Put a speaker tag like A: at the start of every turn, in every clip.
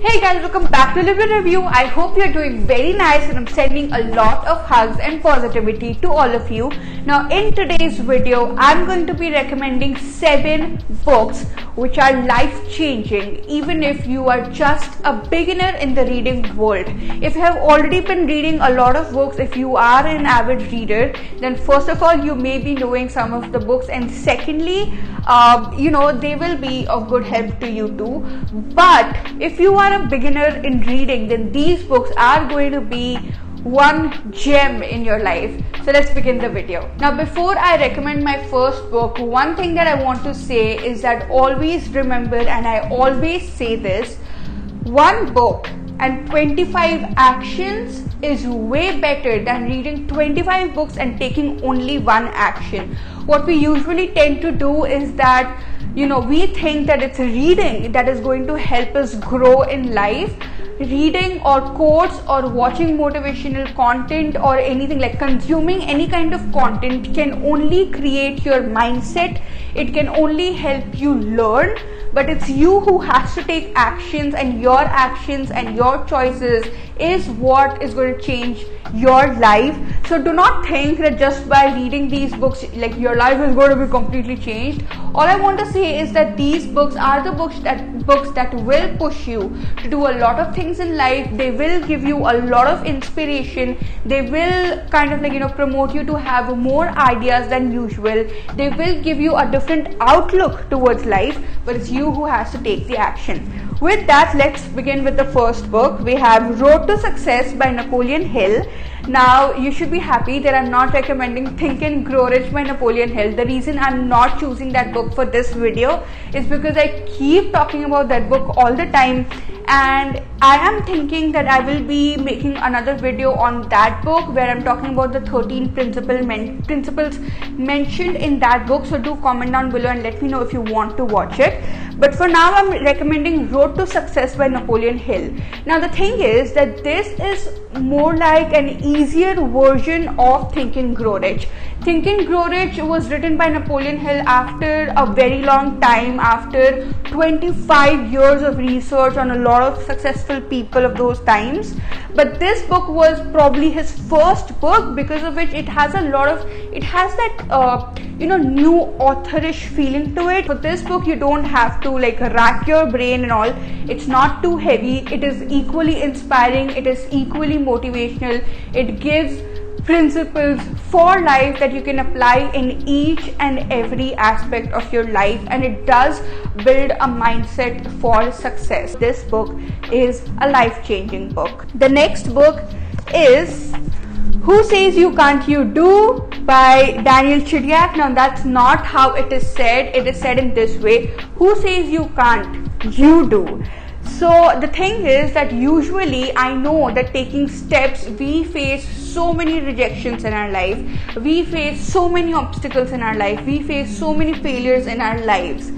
A: Hey guys, welcome back to Libro Review. I hope you're doing very nice and I'm sending a lot of hugs and positivity to all of you. Now in today's video, I'm going to be recommending 7 books which are life-changing even if you are just a beginner in the reading world. If you have already been reading a lot of books, if you are an avid reader, then first of all, you may be knowing some of the books, and secondly, they will be of good help to you too. But if you are a beginner in reading, then these books are going to be one gem in your life. So let's begin the video. Now before I recommend my first book, one thing that I want to say is that always remember, and I always say this, one book and 25 actions is way better than reading 25 books and taking only one action. What we usually tend to do is that we think that it's reading that is going to help us grow in life. Reading or quotes or watching motivational content or anything like consuming any kind of content can only create your mindset. It can only help you learn, but it's you who has to take actions, and your actions and your choices is what is going to change your life. So do not think that just by reading these books, like your life is going to be completely changed. All I want to say is that these books are the books that will push you to do a lot of things in life. They will give you a lot of inspiration. They will kind of promote you to have more ideas than usual. They will give you a different outlook towards life, but it's you who has to take the action. With that, let's begin with the first book. We have Road to Success by Napoleon Hill. Now you should be happy that I'm not recommending Think and Grow Rich by Napoleon Hill. The reason I'm not choosing that book for this video is because I keep talking about that book all the time, and I am thinking that I will be making another video on that book where I'm talking about the 13 principles mentioned in that book. So do comment down below and let me know if you want to watch it. But for now, I'm recommending Road to Success by Napoleon Hill. Now the thing is that this is more like an easier version of Think and Grow Rich. Think and Grow Rich was written by Napoleon Hill after a very long time, after 25 years of research on a lot of successful people of those times. But this book was probably his first book, because of which it has that new authorish feeling to it. For this book, you don't have to rack your brain and all. It's not too heavy. It is equally inspiring. It is equally motivational. It gives principles for life that you can apply in each and every aspect of your life, and it does build a mindset for success. This book is a life-changing book. The next book is Who Says You Can't You Do by Daniel Chidiak. Now that's not how it is said. It is said in this way: who says you can't, you do. So the thing is that usually I know that taking steps, we face so many rejections in our life, we face so many obstacles in our life, we face so many failures in our lives.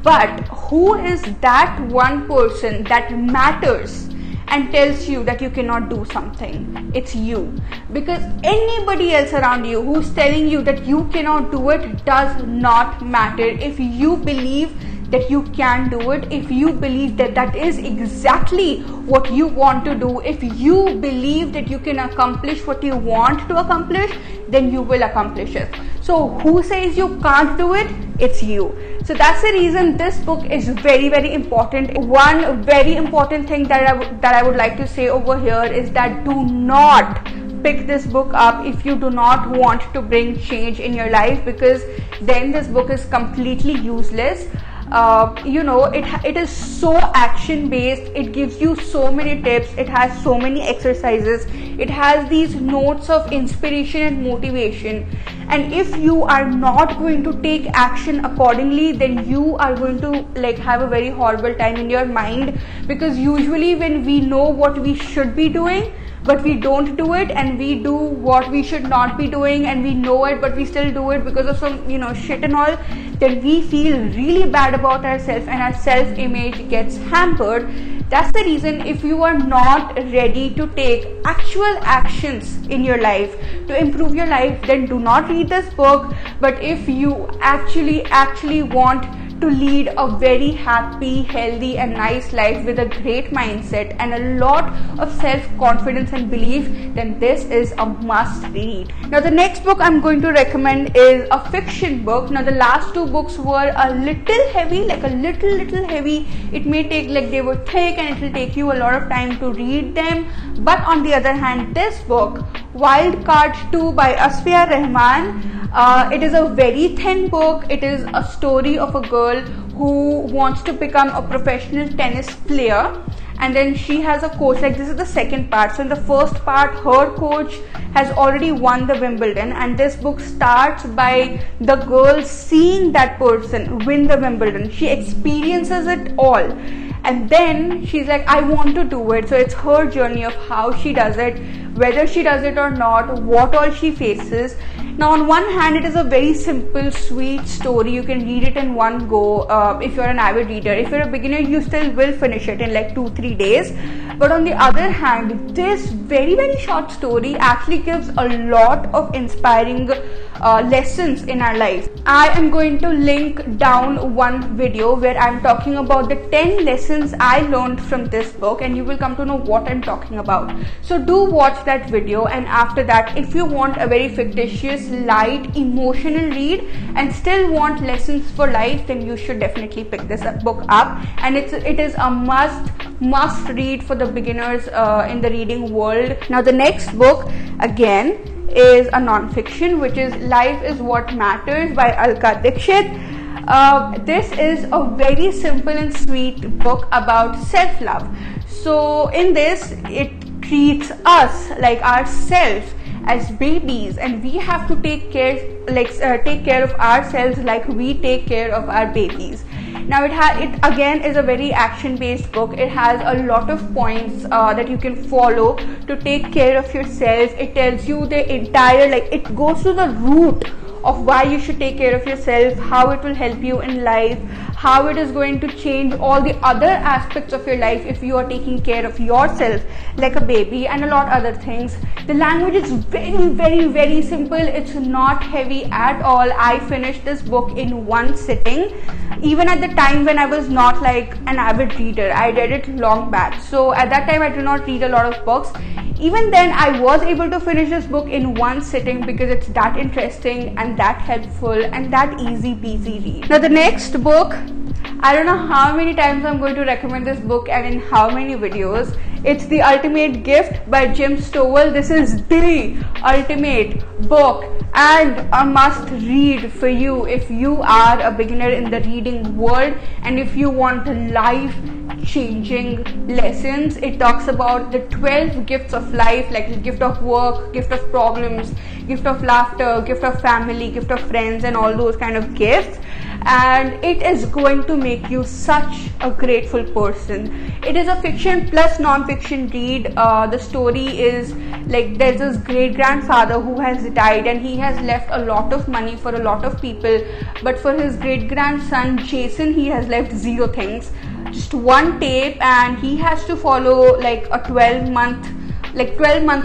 A: But who is that one person that matters and tells you that you cannot do something? It's you. Because anybody else around you who's telling you that you cannot do it does not matter. If you believe that you can do it, if you believe that that is exactly what you want to do, if you believe that you can accomplish what you want to accomplish, then you will accomplish it. So who says you can't do it? It's you. So that's the reason this book is very, very important. One very important thing that I would like to say over here is that do not pick this book up if you do not want to bring change in your life, because then this book is completely useless. It is so action based. It gives you so many tips. It has so many exercises. It has these notes of inspiration and motivation. And if you are not going to take action accordingly, then you are going to have a very horrible time in your mind, because usually when we know what we should be doing but we don't do it, and we do what we should not be doing and we know it but we still do it because of some shit and all, then we feel really bad about ourselves and our self-image gets hampered. That's the reason, if you are not ready to take actual actions in your life to improve your life, then do not read this book. But if you actually want to lead a very happy, healthy and nice life with a great mindset and a lot of self-confidence and belief, then this is a must read. Now the next book I'm going to recommend is a fiction book. Now the last two books were a little heavy, like a little heavy. It may take, like they were thick and it will take you a lot of time to read them. But on the other hand, this book, Wild Card 2 by Asfiya Rahman, it is a very thin book. It is a story of a girl who wants to become a professional tennis player, and then she has a coach. Like, this is the second part. So in the first part, her coach has already won the Wimbledon, and this book starts by the girl seeing that person win the Wimbledon. She experiences it all, and then she's like, I want to do it. So it's her journey of how she does it, whether she does it or not, what all she faces. Now on one hand, it is a very simple, sweet story. You can read it in one go if you're an avid reader. If you're a beginner, you still will finish it in like 2-3 days. But on the other hand, this very short story actually gives a lot of inspiring lessons in our life. I am going to link down one video where I'm talking about the 10 lessons I learned from this book, and you will come to know what I'm talking about. So do watch that video, and after that, if you want a very fictitious, light, emotional read and still want lessons for life, then you should definitely pick this book up. And it is a must read for the beginners in the reading world. Now the next book again is a non-fiction, which is Life is What Matters by Alka Dikshit. This is a very simple and sweet book about self-love. So in this, it treats us like ourselves as babies, and we have to take care of ourselves like we take care of our babies. Now it again is a very action-based book. It has a lot of points that you can follow to take care of yourself. It tells you the entire, it goes to the root of why you should take care of yourself, how it will help you in life, how it is going to change all the other aspects of your life if you are taking care of yourself like a baby, and a lot other things. The language is very simple. It's not heavy at all. I finished this book in one sitting, even at the time when I was not like an avid reader. I read it long back, so at that time I do not read a lot of books. Even then, I was able to finish this book in one sitting because it's that interesting and that helpful and that easy peasy read. Now the next book, I don't know how many times I'm going to recommend this book and in how many videos. It's The Ultimate Gift by Jim Stovall. This is the ultimate book and a must read for you if you are a beginner in the reading world and if you want life changing lessons. It talks about the 12 gifts of life, like the gift of work, gift of problems, gift of laughter, gift of family, gift of friends, and all those kind of gifts. And it is going to make you such a grateful person. It is a fiction plus non-fiction read. The story is like, there's this great grandfather who has died and he has left a lot of money for a lot of people, but for his great grandson Jason, he has left zero things, just one tape, and he has to follow like a 12 months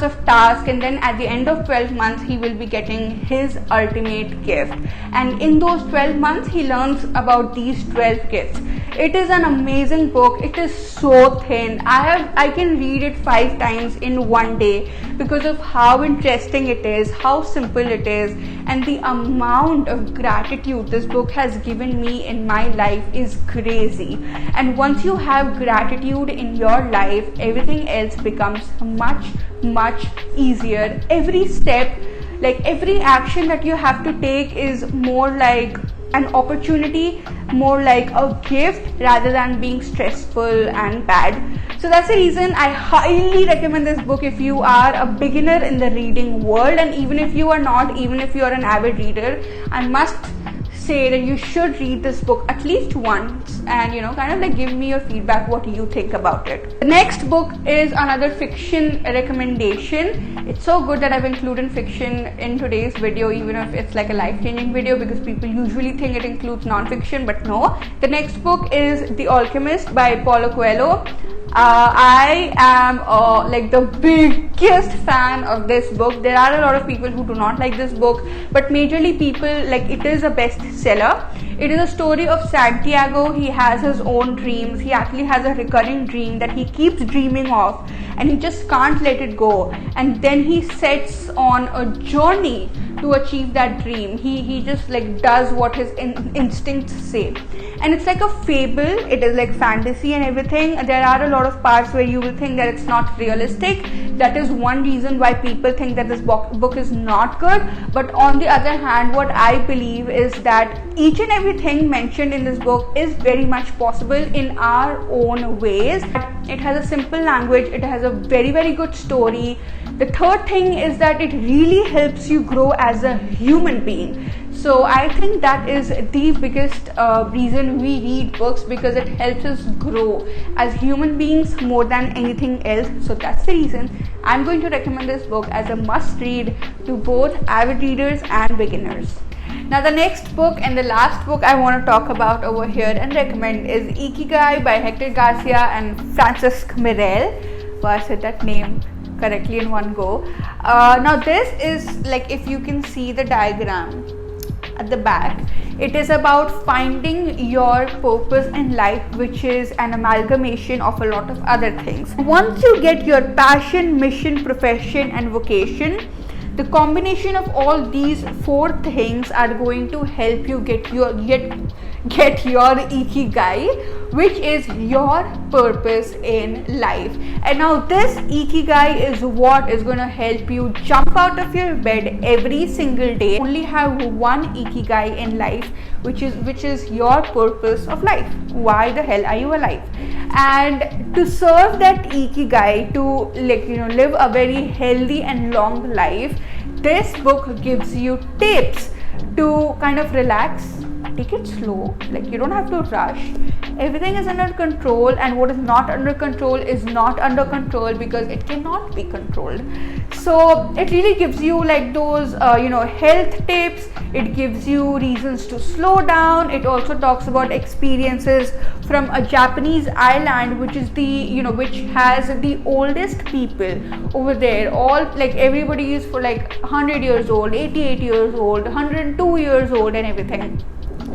A: of task, and then at the end of 12 months he will be getting his ultimate gift. And in those 12 months he learns about these 12 gifts. It is an amazing book. It is so thin. I can read it 5 times in one day because of how interesting it is, how simple it is, and the amount of gratitude this book has given me in my life is crazy. And once you have gratitude in your life, everything else becomes much easier. Every step, like every action that you have to take is more like an opportunity, more like a gift rather than being stressful and bad. So that's the reason I highly recommend this book if you are a beginner in the reading world, and even if you are not, even if you are an avid reader, I must say that you should read this book at least once and kind of like give me your feedback, what you think about it. The next book is another fiction recommendation. It's so good that I've included fiction in today's video, even if it's like a life-changing video, because people usually think it includes non-fiction, but no. The next book is The Alchemist by Paulo Coelho. I am like the biggest fan of this book. There are a lot of people who do not like this book, but majorly people, like, it is a bestseller. It is a story of Santiago. He has his own dreams. He actually has a recurring dream that he keeps dreaming of, and he just can't let it go. And then he sets on a journey to achieve that dream. He just like does what his instincts say, and it's like a fable. It is like fantasy and everything. There are a lot of parts where you will think that it's not realistic. That is one reason why people think that this book is not good. But on the other hand, what I believe is that each and everything mentioned in this book is very much possible in our own ways. It has a simple language. It has a very, very good story. The third thing is that it really helps you grow as a human being. So I think that is the biggest reason we read books, because it helps us grow as human beings more than anything else. So that's the reason I'm going to recommend this book as a must read to both avid readers and beginners. Now the next book and the last book I want to talk about over here and recommend is Ikki Guy by Hector Garcia and Francisco Mirel. Well, I said that name correctly in one go. Now this is like, if you can see the diagram at the back, it is about finding your purpose in life, which is an amalgamation of a lot of other things. Once you get your passion, mission, profession and vocation, the combination of all these four things are going to help you get your Ikki Guy, which is your purpose in life. And now this Ikki Guy is what is going to help you jump out of your bed every single day. Only have one Ikki Guy in life, which is your purpose of life. Why the hell are you alive? And to serve that Ikki Guy, to live a very healthy and long life, this book gives you tips to kind of relax. Take it slow, like you don't have to rush. Everything is under control, and what is not under control is not under control, because it cannot be controlled. So it really gives you like those health tips. It gives you reasons to slow down. It also talks about experiences from a Japanese island, which is which has the oldest people over there. All like everybody is for like 100 years old, 88 years old, 102 years old and everything.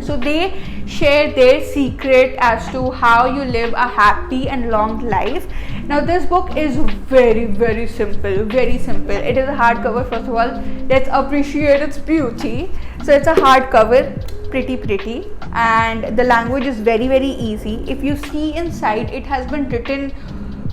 A: So they share their secret as to how you live a happy and long life. Now this book is very, very simple, very simple. It is a hardcover. First of all, let's appreciate its beauty. So it's a hardcover, pretty, and the language is very, very easy. If you see inside, it has been written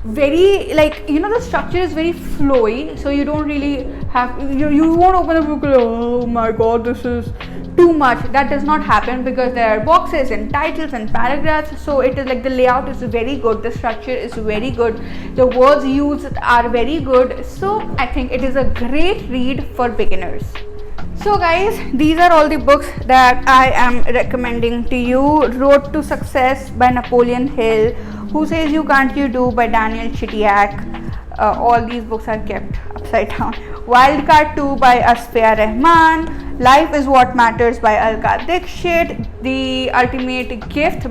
A: very the structure is very flowy, so you don't really have you won't open the book like, oh my god, this is too much. That does not happen, because there are boxes and titles and paragraphs. So it is like the layout is very good, the structure is very good, the words used are very good. So I think it is a great read for beginners. So guys, these are all the books that I am recommending to you. Road to Success by Napoleon Hill, Who Says You Can't You Do by Daniel Chidiak. All these books are kept upside down. Wildcard 2 by Asfia Rahman. Life is What Matters by Alka Dikshit. The Ultimate Gift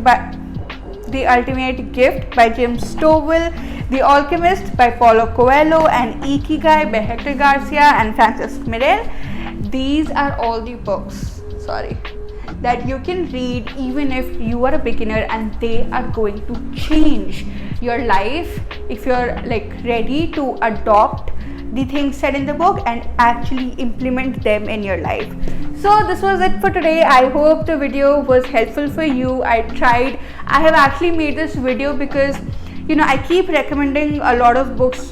A: by Jim Stovall. The Alchemist by Paulo Coelho, and Ikki Guy by Hector Garcia and Francisco Mirel. These are all the books, that you can read even if you are a beginner, and they are going to change your life if you're ready to adopt the things said in the book and actually implement them in your life. So this was it for today. I hope the video was helpful for you. I have actually made this video because I keep recommending a lot of books,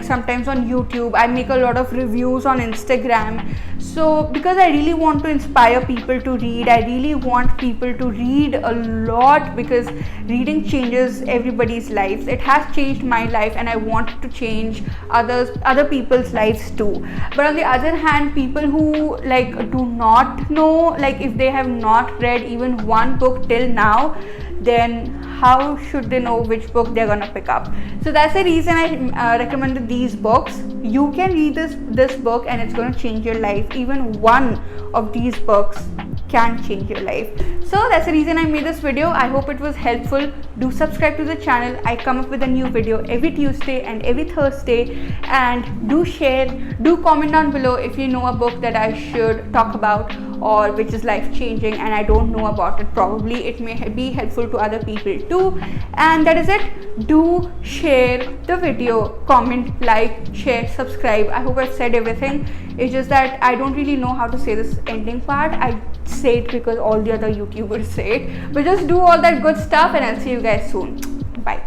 A: sometimes on YouTube. I make a lot of reviews on Instagram. So because I really want to inspire people to read, I really want people to read a lot, because reading changes everybody's lives. It has changed my life, and I want to change other people's lives too. But on the other hand, people who do not know, if they have not read even one book till now, then how should they know which book they're gonna pick up? So that's the reason I recommended these books. You can read this book and it's gonna change your life. Even one of these books can change your life. So that's the reason I made this video. I hope it was helpful do subscribe to the channel. I come up with a new video every Tuesday and every Thursday. And do share, do comment down below if you know a book that I should talk about or which is life changing and I don't know about it. Probably it may be helpful to other people too. And that is it. Do share the video, comment, like, share, subscribe. I hope I've said everything. It's just that I don't really know how to say this ending part. I say it because all the other YouTubers say it. But just do all that good stuff and I'll see you guys soon. Bye.